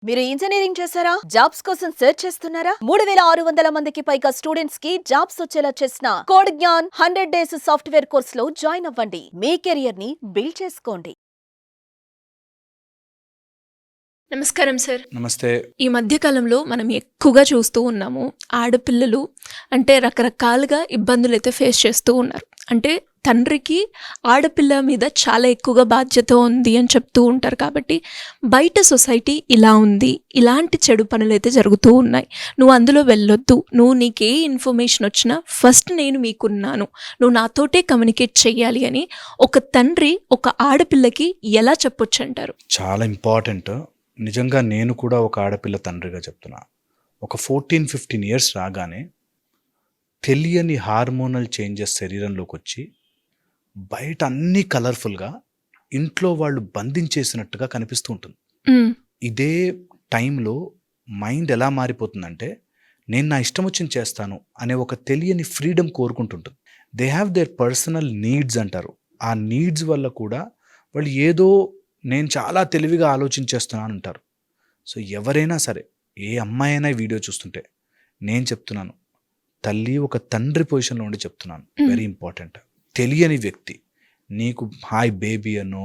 మీరు ఇంజనీరింగ్ చేశారా? జాబ్స్ కోసం సెర్చ్ చేస్తున్నారా? 3600 మందికి పైగా స్టూడెంట్స్ కి జాబ్స్ వచ్చేలా చేసిన code Gyan 100 days software course లో జాయిన్ అవ్వండి. మీ కెరియర్ ని బిల్డ్ చేసుకోండి. నమస్కారం సార్. నమస్తే. ఈ మధ్య కాలంలో మనం ఎక్కువగా చూస్తూ ఉన్నాము, ఆడపిల్లలు అంటే రకరకాలుగా ఇబ్బందులైతే ఫేస్ చేస్తూ ఉన్నారు. అంటే తండ్రికి ఆడపిల్ల మీద చాలా ఎక్కువగా బాధ్యత ఉంది అని చెప్తూ ఉంటారు. కాబట్టి బయట సొసైటీ ఇలా ఉంది, ఇలాంటి చెడు పనులైతే జరుగుతూ ఉన్నాయి, నువ్వు అందులో వెళ్ళొద్దు, నీకు ఏ ఇన్ఫర్మేషన్ వచ్చినా ఫస్ట్ నేను మీకున్నాను, నువ్వు నాతోటే కమ్యూనికేట్ చెయ్యాలి అని ఒక తండ్రి ఒక ఆడపిల్లకి ఎలా చెప్పొచ్చు అంటారు? చాలా ఇంపార్టెంట్. నిజంగా నేను కూడా ఒక ఆడపిల్ల తండ్రిగా చెప్తున్నా. ఒక 14-15 ఇయర్స్ రాగానే తెలియని హార్మోనల్ చేంజెస్ శరీరంలోకి వచ్చి బయట అన్నీ కలర్ఫుల్గా ఇంట్లో వాళ్ళు బంధించేసినట్టుగా కనిపిస్తూ ఉంటుంది. ఇదే టైంలో మైండ్ ఎలా మారిపోతుందంటే నేను నా ఇష్టం వచ్చింది చేస్తాను అనే ఒక తెలియని ఫ్రీడమ్ కోరుకుంటుంటుంది. They have their personal needs అంటారు. ఆ నీడ్స్ వల్ల కూడా వాళ్ళు ఏదో నేను చాలా తెలివిగా ఆలోచించేస్తున్నాను అంటారు. సో ఎవరైనా సరే, ఏ అమ్మాయి అయినా వీడియో చూస్తుంటే నేను చెప్తున్నాను, తల్లి ఒక తండ్రి పొజిషన్లో ఉండి చెప్తున్నాను, వెరీ ఇంపార్టెంట్. తెలియని వ్యక్తి నీకు హాయ్ బేబీ అనో,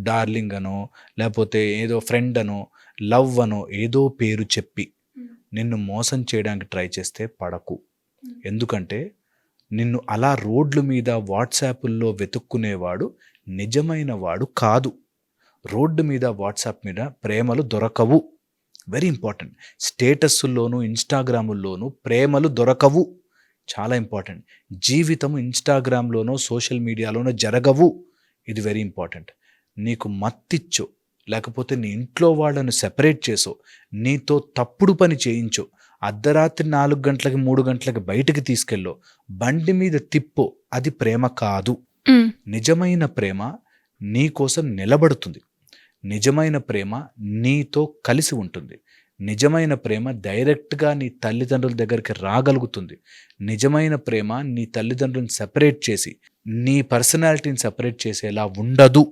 డార్లింగ్ అనో, లేకపోతే ఏదో ఫ్రెండ్ అనో, లవ్ అనో ఏదో పేరు చెప్పి నిన్ను మోసం చేయడానికి ట్రై చేస్తే పడకు. ఎందుకంటే నిన్ను అలా రోడ్ల మీద వాట్సాప్ల్లో వెతుక్కునేవాడు నిజమైన వాడు కాదు. రోడ్డు మీద వాట్సాప్ మీద ప్రేమలు దొరకవు. Very important. స్టేటస్ల్లోనూ ఇన్స్టాగ్రాముల్లోనూ ప్రేమలు దొరకవు. చాలా ఇంపార్టెంట్. జీవితం ఇన్స్టాగ్రామ్లోనో సోషల్ మీడియాలోనో జరగవు. ఇది వెరీ ఇంపార్టెంట్. నీకు మత్తిచ్చో, లేకపోతే నీ ఇంట్లో వాళ్ళను సెపరేట్ చేసో, నీతో తప్పుడు పని చేయించో, అర్ధరాత్రి 4 గంటలకి 3 గంటలకి బయటికి తీసుకెళ్ళో, బండి మీద తిప్పో, అది ప్రేమ కాదు. నిజమైన ప్రేమ నీ కోసం నిలబడుతుంది. నిజమైన ప్రేమ నీతో కలిసి ఉంటుంది. నిజమైన ప్రేమ డైరెక్ట్గా నీ తల్లిదండ్రుల దగ్గరికి రాగలుగుతుంది. నిజమైన ప్రేమ నీ తల్లిదండ్రులను సెపరేట్ చేసి నీ పర్సనాలిటీని సెపరేట్ చేసేలా ఉండదు.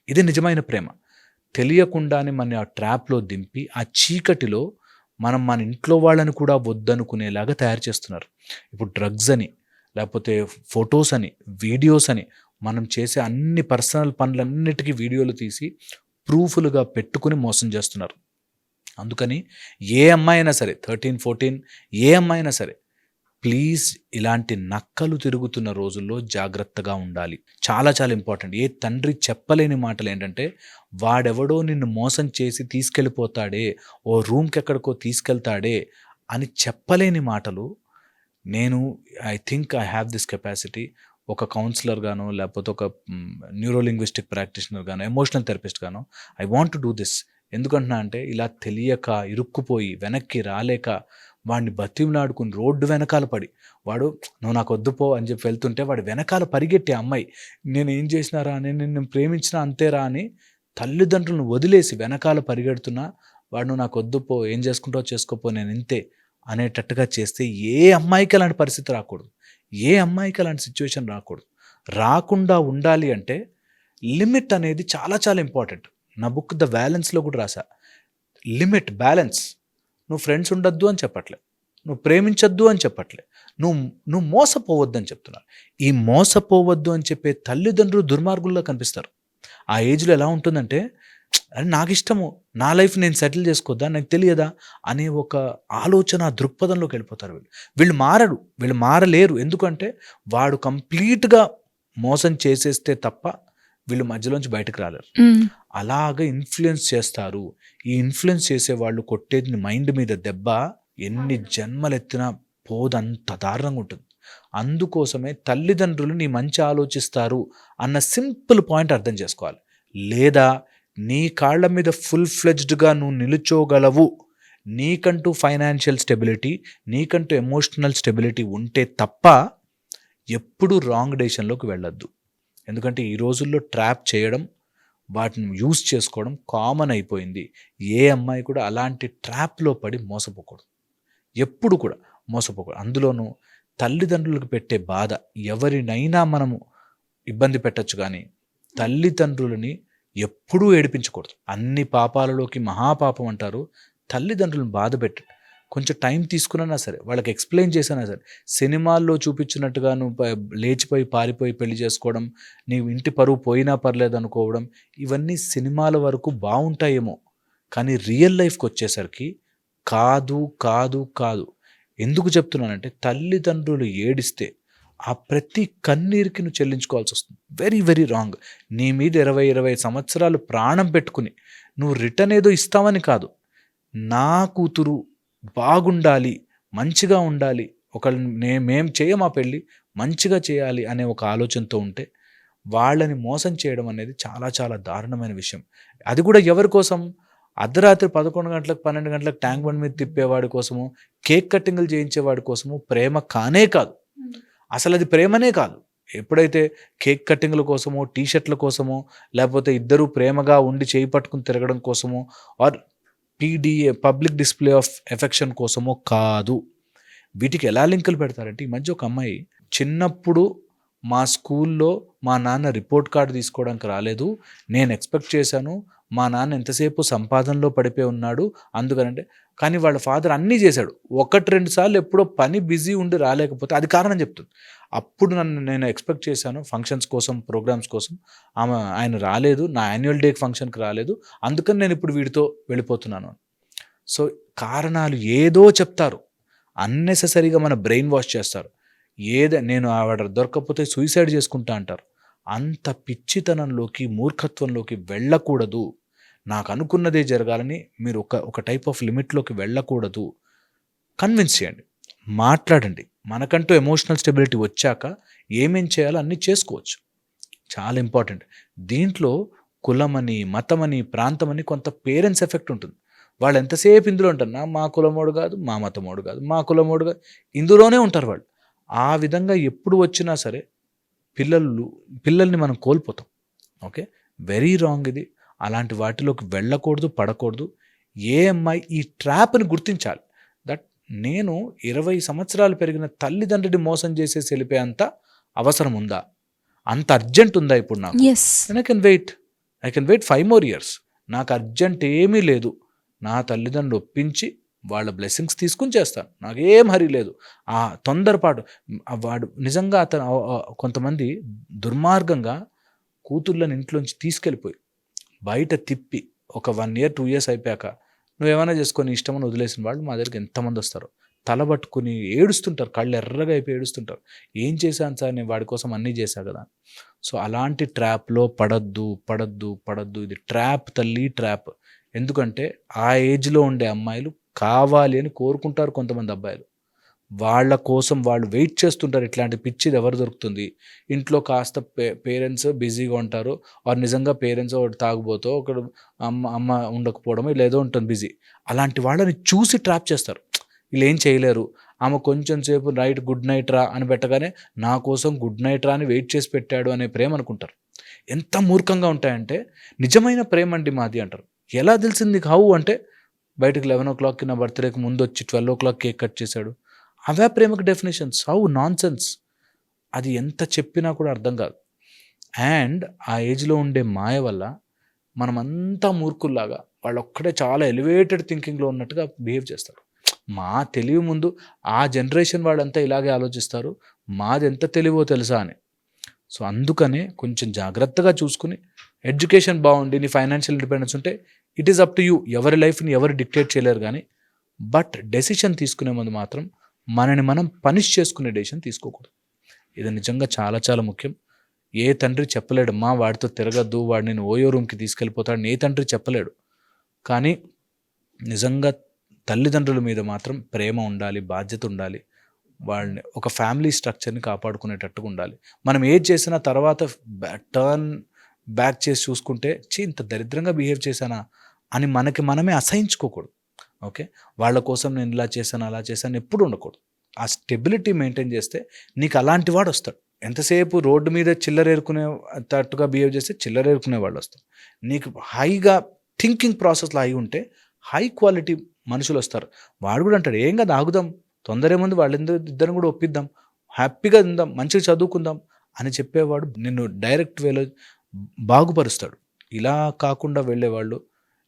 ఇది నిజమైన ప్రేమ. తెలియకుండానే మన ఆ ట్రాప్లో దింపి ఆ చీకటిలో మనం మన ఇంట్లో వాళ్ళని కూడా వద్దనుకునేలాగా తయారు చేస్తున్నారు. ఇప్పుడు డ్రగ్స్ అని, లేకపోతే ఫొటోస్ అని, వీడియోస్ అని, మనం చేసే అన్ని పర్సనల్ పనులన్నిటికీ వీడియోలు తీసి ప్రూఫ్లుగా పెట్టుకుని మోసం చేస్తున్నారు. అందుకని ఏ అమ్మాయి అయినా సరే, 13-14 ఏ అమ్మాయి అయినా సరే, ప్లీజ్ ఇలాంటి నక్కలు తిరుగుతున్న రోజుల్లో జాగ్రత్తగా ఉండాలి. చాలా చాలా ఇంపార్టెంట్. ఏ తండ్రి చెప్పలేని మాటలు ఏంటంటే, వాడెవడో నిన్ను మోసం చేసి తీసుకెళ్ళిపోతాడే, ఓ రూమ్కి ఎక్కడికో తీసుకెళ్తాడే అని చెప్పలేని మాటలు. నేను I think I have this capacity. ఒక కౌన్సిలర్ గాను, లేకపోతే ఒక న్యూరోలింగ్విస్టిక్ ప్రాక్టీషనర్ గాను, ఎమోషనల్ థెరపిస్ట్ గాను, I want to do this. ఎందుకంటున్నా అంటే, ఇలా తెలియక ఇరుక్కుపోయి వెనక్కి రాలేక వాడిని బతిమలాడుకుని రోడ్డు వెనకాల పడి, వాడు నువ్వు నాకు వద్దుపో అని చెప్పి వెళ్తుంటే వాడు వెనకాల పరిగెట్టే అమ్మాయి, నేను ఏం చేసినారా, నేను ప్రేమించినా అంతేరా అని తల్లిదండ్రులను వదిలేసి వెనకాల పరిగెడుతున్నా వాడు నువ్వు నాకు వద్దుపో, ఏం చేసుకుంటావో చేసుకోపో, నేను ఇంతే అనేటట్టుగా చేస్తే ఏ అమ్మాయికి అలాంటి పరిస్థితి రాకూడదు. ఏ అమ్మాయికి అలాంటి సిచ్యువేషన్ రాకూడదు. రాకుండా ఉండాలి అంటే లిమిట్ అనేది చాలా చాలా ఇంపార్టెంట్. నా బుక్ ద బ్యాలెన్స్లో కూడా రాసా. Limit, balance. నువ్వు ఫ్రెండ్స్ ఉండొద్దు అని చెప్పట్లే, నువ్వు ప్రేమించొద్దు అని చెప్పట్లే, నువ్వు మోసపోవద్దు అని చెప్తున్నాను. ఈ మోసపోవద్దు అని చెప్పే తల్లిదండ్రులు దుర్మార్గుల్లో కనిపిస్తారు. ఆ ఏజ్లో ఎలా ఉంటుందంటే, అని నాకు ఇష్టము, నా లైఫ్ నేను సెటిల్ చేసుకోవద్దా, నాకు తెలియదా అనే ఒక ఆలోచన దృక్పథంలోకి వెళ్ళిపోతారు. వీళ్ళు మారలేరు. ఎందుకంటే వాడు కంప్లీట్గా మోసం చేసేస్తే తప్ప వీళ్ళు మధ్యలోంచి బయటకు రాలేరు. అలాగ ఇన్ఫ్లుయెన్స్ చేస్తారు. ఈ ఇన్ఫ్లుయెన్స్ చేసే వాళ్ళు కొట్టేది మైండ్ మీద దెబ్బ ఎన్ని జన్మలెత్తినా పోదంత దారుణంగా ఉంటుంది. అందుకోసమే తల్లిదండ్రులు నీ మంచి ఆలోచిస్తారు అన్న సింపుల్ పాయింట్ అర్థం చేసుకోవాలి. లేదా నీ కాళ్ళ మీద ఫుల్ ఫ్లెడ్జ్డ్గా నువ్వు నిలుచోగలవు, నీకంటూ ఫైనాన్షియల్ స్టెబిలిటీ, నీకంటూ ఎమోషనల్ స్టెబిలిటీ ఉంటే తప్ప ఎప్పుడూ రాంగ్ డెసిషన్లోకి వెళ్ళొద్దు. ఎందుకంటే ఈ రోజుల్లో ట్రాప్ చేయడం, వాటిని యూజ్ చేసుకోవడం కామన్ అయిపోయింది. ఏ అమ్మాయి కూడా అలాంటి ట్రాప్లో పడి మోసపోకూడదు. ఎప్పుడు కూడా మోసపోకూడదు. అందులోనూ తల్లిదండ్రులకు పెట్టే బాధ, ఎవరినైనా మనము ఇబ్బంది పెట్టచ్చు, కానీ తల్లిదండ్రులని ఎప్పుడూ ఏడిపించకూడదు. అన్ని పాపాలలోకి మహాపాపం అంటారు తల్లిదండ్రులను బాధ పెట్టండి. కొంచెం టైం తీసుకున్నా సరే, వాళ్ళకి ఎక్స్ప్లెయిన్ చేసినా సరే, సినిమాల్లో చూపించినట్టుగా నువ్వు లేచిపోయి పారిపోయి పెళ్లి చేసుకోవడం, నీవు ఇంటి పరువు పోయినా పర్లేదు అనుకోవడం, ఇవన్నీ సినిమాల వరకు బాగుంటాయేమో, కానీ రియల్ లైఫ్కి వచ్చేసరికి కాదు కాదు కాదు. ఎందుకు చెప్తున్నానంటే, తల్లిదండ్రులు ఏడిస్తే ఆ ప్రతి కన్నీరుకి నువ్వు చెల్లించుకోవాల్సి వస్తుంది. Very very wrong. నీ మీద 20-25 సంవత్సరాలు ప్రాణం పెట్టుకుని నువ్వు రిటర్న్ ఏదో ఇస్తావని కాదు, నా కూతురు బాగుండాలి, మంచిగా ఉండాలి, మేం చేయమా పెళ్ళి, మంచిగా చేయాలి అనే ఒక ఆలోచనతో ఉంటే వాళ్ళని మోసం చేయడం అనేది చాలా చాలా దారుణమైన విషయం. అది కూడా ఎవరి కోసం? అర్ధరాత్రి 11 గంటలకు 12 గంటలకు ట్యాంక్ బండ్ మీద తిప్పేవాడి కోసము, కేక్ కట్టింగ్లు చేయించేవాడి కోసము ప్రేమ కానే కాదు. అసలు అది ప్రేమనే కాదు. ఎప్పుడైతే కేక్ కట్టింగ్ల కోసమో, టీషర్ట్ల కోసమో, లేకపోతే ఇద్దరూ ప్రేమగా ఉండి చేయి పట్టుకుని తిరగడం కోసమో, or PDA public display of affection కోసమో కాదు. వీటికి ఎలా లింకులు పెడతారంటే, ఈ మధ్య ఒక అమ్మాయి చిన్నప్పుడు మా స్కూల్లో మా నాన్న రిపోర్ట్ కార్డు తీసుకోవడానికి రాలేదు, నేను ఎక్స్పెక్ట్ చేశాను, మా నాన్న ఎంతసేపు సంపాదనలో పడిపోయి ఉన్నాడు అందుకనంటే, కానీ వాళ్ళ ఫాదర్ అన్నీ చేశాడు, 1-2 సార్లు ఎప్పుడో పని బిజీ ఉండి రాలేకపోతే అది కారణం చెప్తుంది. అప్పుడు నేను ఎక్స్పెక్ట్ చేశాను ఫంక్షన్స్ కోసం, ప్రోగ్రామ్స్ కోసం, ఆయన రాలేదు, నా యాన్యువల్ డే ఫంక్షన్కి రాలేదు, అందుకని నేను ఇప్పుడు వీడితో వెళ్ళిపోతున్నాను. సో కారణాలు ఏదో చెప్తారు, అన్నెసెసరీగా మన బ్రెయిన్ వాష్ చేస్తారు. నేను ఆవిడ దొరకకపోతే సూసైడ్ చేసుకుంటా అంటారు. అంత పిచ్చితనంలోకి, మూర్ఖత్వంలోకి వెళ్ళకూడదు. నాకు అనుకున్నదే జరగాలని మీరు ఒక టైప్ ఆఫ్ లిమిట్లోకి వెళ్ళకూడదు. కన్విన్స్ చేయండి, మాట్లాడండి. మనకంటూ ఎమోషనల్ స్టెబిలిటీ వచ్చాక ఏమేం చేయాలో అన్నీ చేసుకోవచ్చు. చాలా ఇంపార్టెంట్. దీంట్లో కులమని, మతమని, ప్రాంతమని కొంత పేరెంట్స్ ఎఫెక్ట్ ఉంటుంది. వాళ్ళు ఎంతసేపు ఇందులో ఉంటారు, మా కులమోడు కాదు, మా మతమోడు కాదు, మా కులమోడు కాదు, ఇందులోనే ఉంటారు వాళ్ళు. ఆ విధంగా ఎప్పుడు వచ్చినా సరే పిల్లల్ని మనం కోల్పోతాం. ఓకే, వెరీ రాంగ్ ఇది. అలాంటి వాటిలోకి వెళ్ళకూడదు, పడకూడదు. ఏ అమ్మాయి ఈ ట్రాప్ని గుర్తించాలి, దట్ నేను 20 సంవత్సరాలు పెరిగిన తల్లిదండ్రుని మోసం చేసేసి వెళ్ళిపోయేంత అవసరం ఉందా, అంత అర్జెంట్ ఉందా ఇప్పుడు నాకు? I can wait 5 more years. నాకు అర్జెంట్ ఏమీ లేదు. నా తల్లిదండ్రులు ఒప్పించి వాళ్ళ బ్లెస్సింగ్స్ తీసుకుని చేస్తాను, నాకేం హరి లేదు. ఆ తొందరపాటు, వాడు నిజంగా కొంతమంది దుర్మార్గంగా కూతుర్లను ఇంట్లోంచి తీసుకెళ్ళిపోయి బయట తిప్పి ఒక 1 year 2 years అయిపోయాక నువ్వేమైనా చేసుకొని ఇష్టమని వదిలేసిన వాళ్ళు మా దగ్గరికి ఎంతమంది వస్తారు, తలబట్టుకుని ఏడుస్తుంటారు, కళ్ళు ఎర్రగా అయిపోయి ఏడుస్తుంటారు. ఏం చేశాను సార్, నేను వాడి కోసం అన్నీ చేశా కదా. సో అలాంటి ట్రాప్లో పడద్దు. ఇది ట్రాప్, తల్లి ట్రాప్. ఎందుకంటే ఆ ఏజ్లో ఉండే అమ్మాయిలు కావాలి అని కోరుకుంటారు కొంతమంది అబ్బాయిలు, వాళ్ళ కోసం వాళ్ళు వెయిట్ చేస్తుంటారు. ఇట్లాంటి పిచ్చిది ఎవరు దొరుకుతుంది? ఇంట్లో కాస్త పేరెంట్స్ బిజీగా ఉంటారు, వారు నిజంగా పేరెంట్స్ ఒకటి తాగుబోతో, ఒకడు అమ్మ ఉండకపోవడమో లేదో ఉంటుంది బిజీ. అలాంటి వాళ్ళని చూసి ట్రాప్ చేస్తారు. వీళ్ళు ఏం చేయలేరు, ఆమె కొంచెం సేపు నైట్ గుడ్ నైట్ రా అని పెట్టగానే నా కోసం గుడ్ నైట్ రా అని వెయిట్ చేసి పెట్టాడు అనే ప్రేమ అనుకుంటారు. ఎంత మూర్ఖంగా ఉంటాయంటే, నిజమైన ప్రేమ అండి మాది అంటారు. ఎలా తెలిసింది హౌ అంటే, బయటకు 11 o'clock నా బర్త్డేకి ముందు వచ్చి 12 o'clock కేక్ కట్ చేశాడు. అవే ప్రేమకు డెఫినేషన్స్. How non sense. అది ఎంత చెప్పినా కూడా అర్థం కాదు. అండ్ ఆ ఏజ్లో ఉండే మాయ వల్ల మనమంతా మూర్ఖుల్లాగా, వాళ్ళు ఒక్కడే చాలా ఎలివేటెడ్ థింకింగ్లో ఉన్నట్టుగా బిహేవ్ చేస్తారు. మా తెలివి ముందు ఆ జనరేషన్ వాళ్ళంతా ఇలాగే ఆలోచిస్తారు, మాది ఎంత తెలివో తెలుసా అని. సో అందుకనే కొంచెం జాగ్రత్తగా చూసుకుని, ఎడ్యుకేషన్ బాగుండి నీ ఫైనాన్షియల్ ఇండిపెండెన్స్ ఉంటే it is up to you. ఎవరి లైఫ్ని ఎవరు డిక్టేట్ చేయలేరు, కానీ బట్ డెసిషన్ తీసుకునే ముందు మాత్రం మనని మనం పనిష్ చేసుకునే డెసిషన్ తీసుకోకూడదు. ఇది నిజంగా చాలా చాలా ముఖ్యం. ఏ తండ్రి చెప్పలేడు, మా వాడితో తిరగద్దు, వాడు నేను ఓయో రూమ్కి తీసుకెళ్ళిపోతాడు, ఏ తండ్రి చెప్పలేడు. కానీ నిజంగా తల్లిదండ్రుల మీద మాత్రం ప్రేమ ఉండాలి, బాధ్యత ఉండాలి. వాళ్ళని ఒక ఫ్యామిలీ స్ట్రక్చర్ని కాపాడుకునేటట్టుగా ఉండాలి. మనం ఏది చేసినా తర్వాత టర్న్ బ్యాక్ చేసి చూసుకుంటే, ఇంత దరిద్రంగా బిహేవ్ చేశానా అని మనమే అసహించుకోకూడదు. ఓకే, వాళ్ళ కోసం నేను ఇలా చేశాను అలా చేశాను ఎప్పుడు ఉండకూడదు. ఆ స్టెబిలిటీ మెయింటైన్ చేస్తే నీకు అలాంటి వాడు వస్తాడు. ఎంతసేపు రోడ్డు మీద చిల్లరేరుకునేటట్టుగా బిహేవ్ చేస్తే చిల్లరేరుకునే వాళ్ళు వస్తారు. నీకు హైగా థింకింగ్ ప్రాసెస్లో హై ఉంటే హై క్వాలిటీ మనుషులు వస్తారు. వాడు కూడా అంటాడు, ఏం కదా ఆగుదాం, తొందర ఏముంది, వాళ్ళిద్దరిని కూడా ఒప్పిద్దాం, హ్యాపీగా ఉందాం, మంచిగా చదువుకుందాం అని చెప్పేవాడు నిన్ను డైరెక్ట్ వేలో బాగుపరుస్తాడు. ఇలా కాకుండా వెళ్ళేవాళ్ళు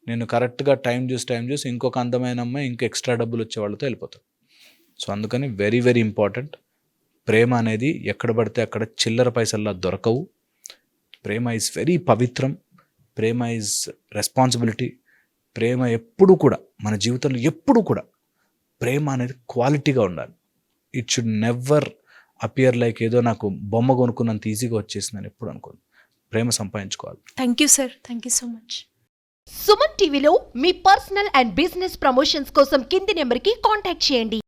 నేను కరెక్ట్గా టైం చూసి ఇంకొక అందమైన అమ్మాయి ఇంకా ఎక్స్ట్రా డబ్బులు వచ్చే వాళ్ళతో వెళ్ళిపోతారు. సో అందుకని వెరీ వెరీ ఇంపార్టెంట్. ప్రేమ అనేది ఎక్కడ పడితే అక్కడ చిల్లర పైసల్లా దొరకవు. ప్రేమ ఈజ్ వెరీ పవిత్రం. ప్రేమ ఈజ్ రెస్పాన్సిబిలిటీ. ప్రేమ ఎప్పుడు కూడా మన జీవితంలో ఎప్పుడు కూడా ప్రేమ అనేది క్వాలిటీగా ఉండాలి. It should never appear like ఏదో నాకు బొమ్మ కొనుక్కున్నంత ఈజీగా వచ్చేసిందని ఎప్పుడు అనుకోను. ప్రేమ సంపాదించుకోవాలి. Thank you sir, thank you so much. Suman టీవీలో మీ పర్సనల్ అండ్ బిజినెస్ ప్రమోషన్స్ కోసం కింది నెంబర్కి కాంటాక్ట్ చేయండి.